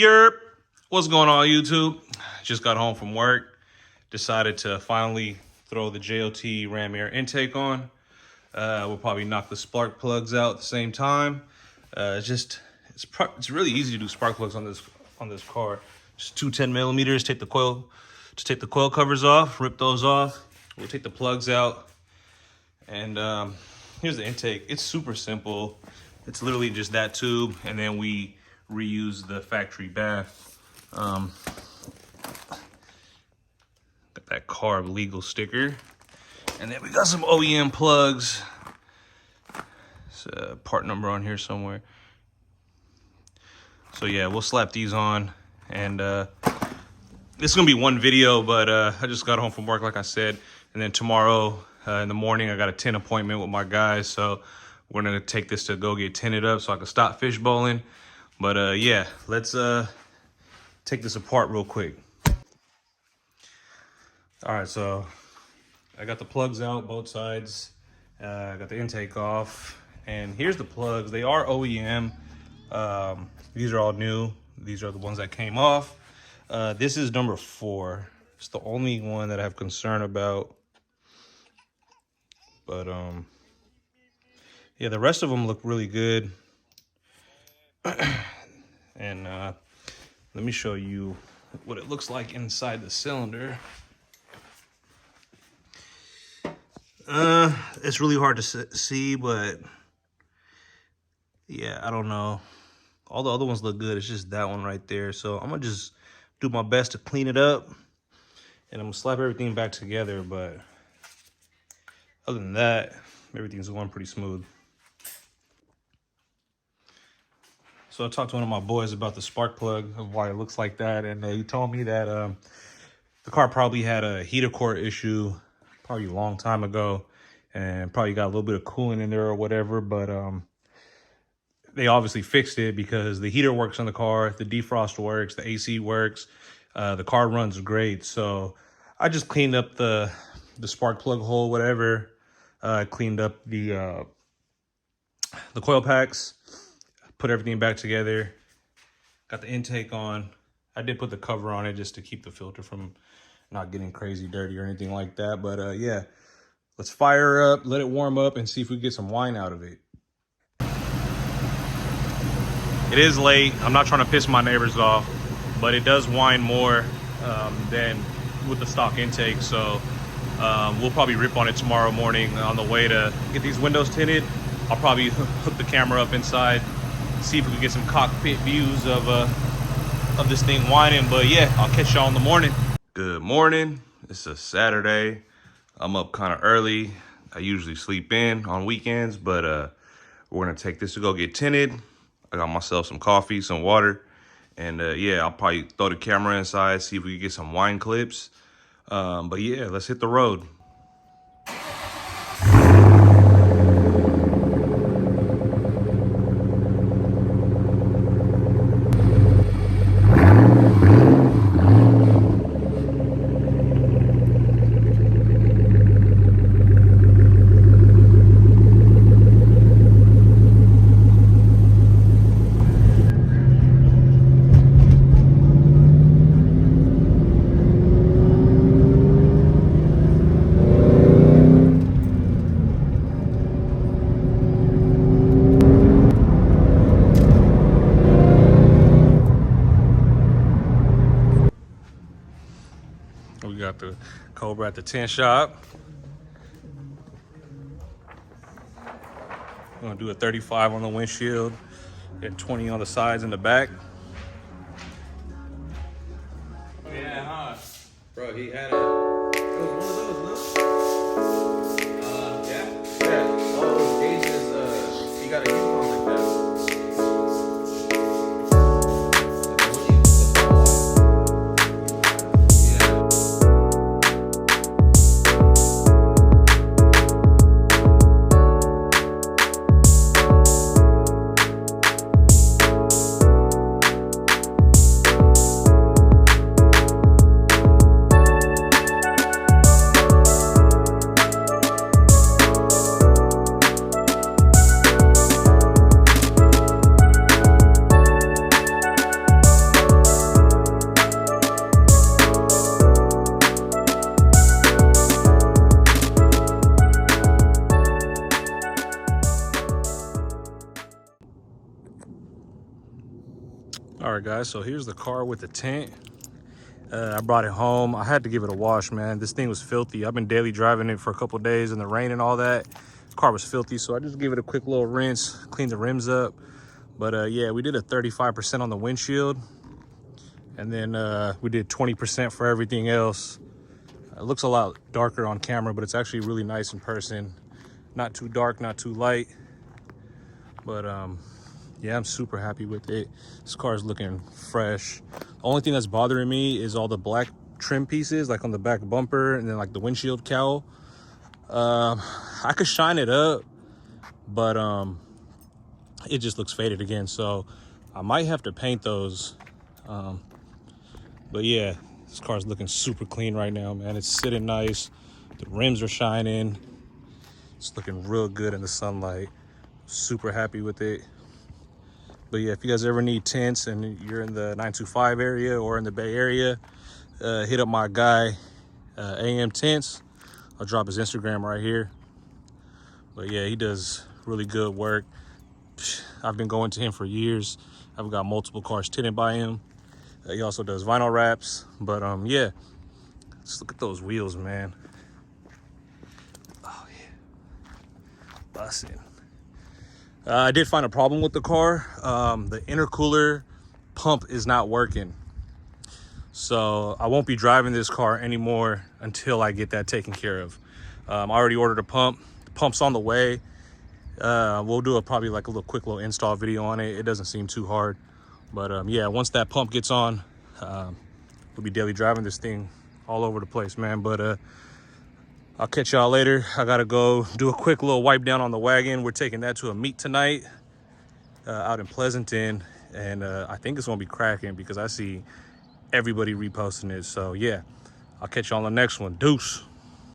Yerp, what's going on YouTube? Just got home from work. Decided to finally throw the JOT ram air intake on. We'll probably knock the spark plugs out at the same time. It's really easy to do spark plugs on this car. Just two 10mm. Take the coil covers off, rip those off. We'll take the plugs out, and here's the intake. It's super simple. It's literally just that tube, and then we reuse the factory bath. Got that carb legal sticker, and then we got some OEM plugs. It's a part number on here somewhere. So yeah, we'll slap these on, and this is gonna be one video, but I just got home from work, like I said, and then tomorrow in the morning I got a tint appointment with my guys, so we're gonna take this to go get tinted up so I can stop fish bowling. But yeah, let's take this apart real quick. All right, so I got the plugs out, both sides. I got the intake off, and here's the plugs. They are OEM. These are all new. These are the ones that came off. This is number 4. It's the only one that I have concern about. But yeah, the rest of them look really good. And let me show you what it looks like inside the cylinder. It's really hard to see, but yeah, I don't know. All the other ones look good. It's just that one right there. So I'm gonna just do my best to clean it up, and I'm gonna slap everything back together. But other than that, everything's going pretty smooth. So I talked to one of my boys about the spark plug, of why it looks like that, and he told me that the car probably had a heater core issue probably a long time ago, and probably got a little bit of coolant in there or whatever, but they obviously fixed it because the heater works on the car, the defrost works, the AC works, the car runs great. So I just cleaned up the spark plug hole, whatever. Cleaned up the coil packs, put everything back together, got the intake on. I did put the cover on it just to keep the filter from not getting crazy dirty or anything like that. But yeah, let's fire her up, let it warm up, and see if we get some wine out of it. It is late. I'm not trying to piss my neighbors off, but it does whine more than with the stock intake. So we'll probably rip on it tomorrow morning on the way to get these windows tinted. I'll probably hook the camera up inside, see if we can get some cockpit views of this thing whining. But yeah, I'll catch y'all in the morning. Good morning. It's a Saturday. I'm up kind of early. I usually sleep in on weekends, but we're gonna take this to go get tinted. I got myself some coffee, some water, and yeah, I'll probably throw the camera inside, see if we can get some wine clips. But yeah, let's hit the road. We got the Cobra at the tint shop. We're gonna do a 35 on the windshield, and 20 on the sides and the back. Yeah, huh? Bro, he had it was one of those, no? Yeah. Yeah. All those gauges, he got a Yukon like that. All right, guys, so here's the car with the tint. I brought it home. I had to give it a wash, man. This thing was filthy. I've been daily driving it for a couple days in the rain and all that. The car was filthy, so I just gave it a quick little rinse, clean the rims up. But yeah, we did a 35% on the windshield, and then we did 20% for everything else. It looks a lot darker on camera, but it's actually really nice in person. Not too dark, not too light. But yeah, I'm super happy with it. This car is looking fresh. The only thing that's bothering me is all the black trim pieces, like on the back bumper and then like the windshield cowl. I could shine it up, but it just looks faded again. So I might have to paint those. But yeah, this car's looking super clean right now, man. It's sitting nice. The rims are shining. It's looking real good in the sunlight. Super happy with it. But yeah, if you guys ever need tints and you're in the 925 area or in the Bay Area, hit up my guy, AM Tints. I'll drop his Instagram right here. But yeah, he does really good work. I've been going to him for years. I've got multiple cars tinted by him. He also does vinyl wraps. But yeah, just look at those wheels, man. Oh yeah, bussin'. I did find a problem with the car. The intercooler pump is not working. So I won't be driving this car anymore until I get that taken care of. I already ordered a pump. The pump's on the way. We'll do probably like a quick little install video on it. It doesn't seem too hard. But yeah, once that pump gets on, we'll be daily driving this thing all over the place, man. But I'll catch y'all later. I gotta go do a quick little wipe down on the wagon. We're taking that to a meet tonight out in Pleasanton. And I think it's gonna be cracking because I see everybody reposting it. So yeah, I'll catch y'all on the next one. Deuce.